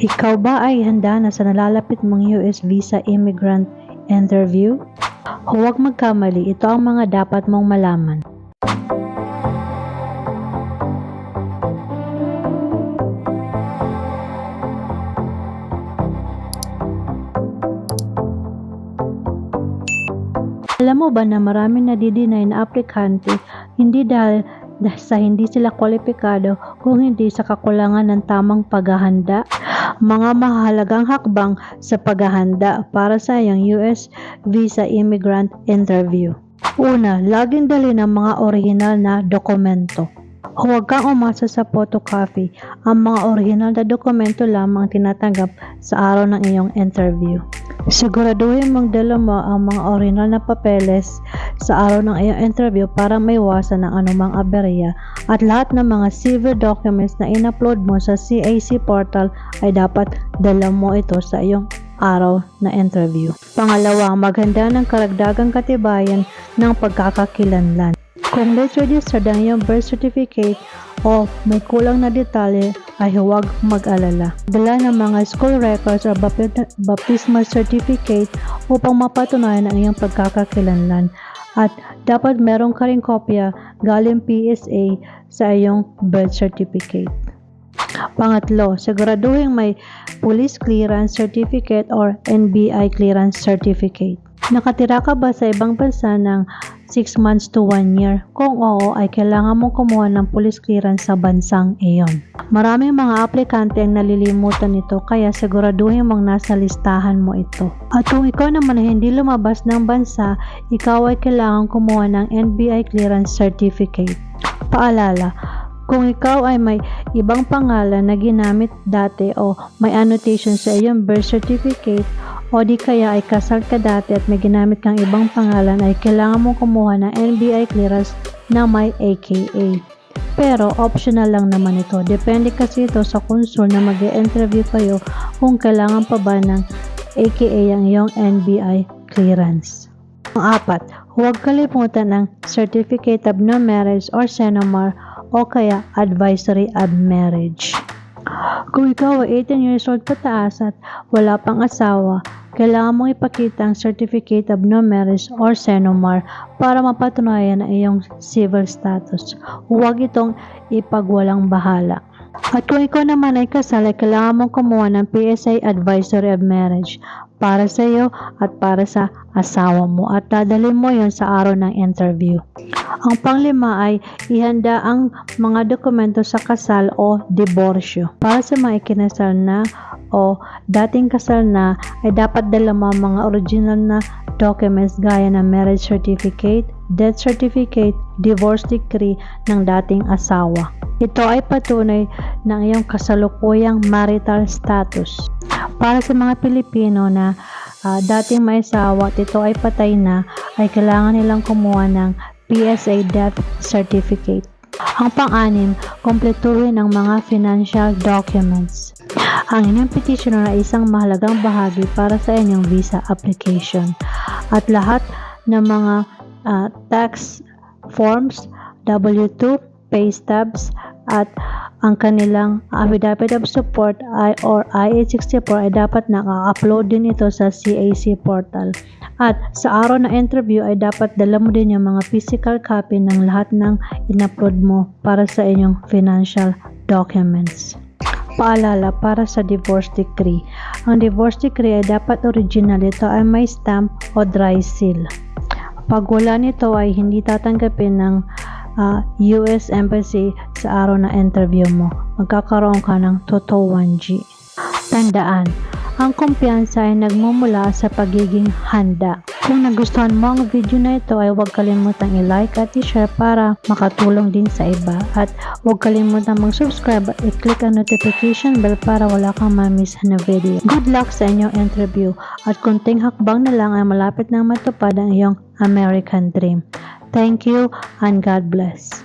Ikaw ba ay handa na sa nalalapit mong US visa immigrant interview? Huwag magkamali, ito ang mga dapat mong malaman. Alam mo ba na maraming nadidinay na aplikante hindi dahil sa hindi sila kwalipikado kung hindi sa kakulangan ng tamang paghahanda? Mga mahalagang hakbang sa paghahanda para sa iyong US visa immigrant interview. Una, laging dali ng mga orihinal na dokumento. Huwag kang umasa sa photocopy. Ang mga orihinal na dokumento lamang tinatanggap sa araw ng iyong interview. Siguraduhin mong dala mo ang mga orihinal na papeles sa araw ng iyong interview para maiwasan ang anumang aberya, at lahat ng mga civil documents na in-upload mo sa CAC portal ay dapat dala mo ito sa iyong araw na interview. Pangalawa, maghanda ng karagdagang katibayan ng pagkakakilanlan. Kung late registered ang iyong birth certificate o may kulang na detalye, ay huwag mag-alala. Dala ng mga school records o baptismal certificate upang mapatunayan ang iyong pagkakakilanlan. At dapat meron ka ring kopya galing PSA sa iyong birth certificate. Pangatlo, siguraduhin may police clearance certificate or NBI clearance certificate. Nakatira ka ba sa ibang bansa ng 6 months to 1 year? Kung oo, ay kailangan mong kumuha ng police clearance sa bansang iyon. Maraming mga aplikante ang nalilimutan ito, kaya siguraduhin mong nasa listahan mo ito. At kung ikaw naman ay hindi lumabas ng bansa, ikaw ay kailangan kumuha ng NBI clearance certificate. Paalala, kung ikaw ay may ibang pangalan na ginamit dati o may annotation sa iyong birth certificate, o di kaya ay kasal ka dati at may ginamit kang ibang pangalan, ay kailangan mong kumuha ng NBI clearance na may AKA. Pero optional lang naman ito. Depende kasi ito sa konsul na mag-i-interview kayo kung kailangan pa ba ng AKA ang iyong NBI clearance. Pang-apat, huwag kalimutan ng Certificate of No Marriage or CENOMAR o kaya Advisory of Marriage. Kung ikaw ay 18 years old pataas at wala pang asawa, kailangan mong ipakita ang Certificate of No Marriage or CENOMAR para mapatunayan ang iyong civil status. Huwag itong ipagwalang bahala. At kung ikaw naman ay kasal, ay kailangan mong kumuha ng PSA Advisory of Marriage para sa iyo at para sa asawa mo, at dadalhin mo yon sa araw ng interview. Ang panglima ay ihanda ang mga dokumento sa kasal o diborsyo. Para sa mga ikinasal na o dating kasal na, ay dapat dala mo ang mga original na documents gaya ng marriage certificate, death certificate, divorce decree ng dating asawa. Ito ay patunay ng iyong kasalukuyang marital status. Para sa mga Pilipino na dating may asawa at ito ay patay na, ay kailangan nilang kumuha ng PSA death certificate. Ang pang-anim, kumpletuhin ang mga financial documents. Ang inyong petitioner ay isang mahalagang bahagi para sa inyong visa application. At lahat ng mga tax forms, W-2, pay stubs, at ang kanilang affidavit of support or I-864 ay dapat naka-upload din ito sa CAC portal. At sa araw na interview ay dapat dala mo din yung mga physical copy ng lahat ng in-upload mo para sa inyong financial documents. Paalala, para sa divorce decree. Ang divorce decree ay dapat original. Ito ay may stamp o dry seal. Pag wala nito ay hindi tatanggapin ng US Embassy sa araw na interview mo. Magkakaroon ka ng Toto 1G. Tandaan, ang kumpiyansa ay nagmumula sa pagiging handa. Kung nagustuhan mo ang video na ito, ay huwag kalimutang i-like at i-share para makatulong din sa iba. At huwag kalimutang mag-subscribe at i-click ang notification bell para wala kang ma-miss na video. Good luck sa inyong interview, at kunting hakbang na lang ay malapit nang matupad ang iyong American dream. Thank you and God bless.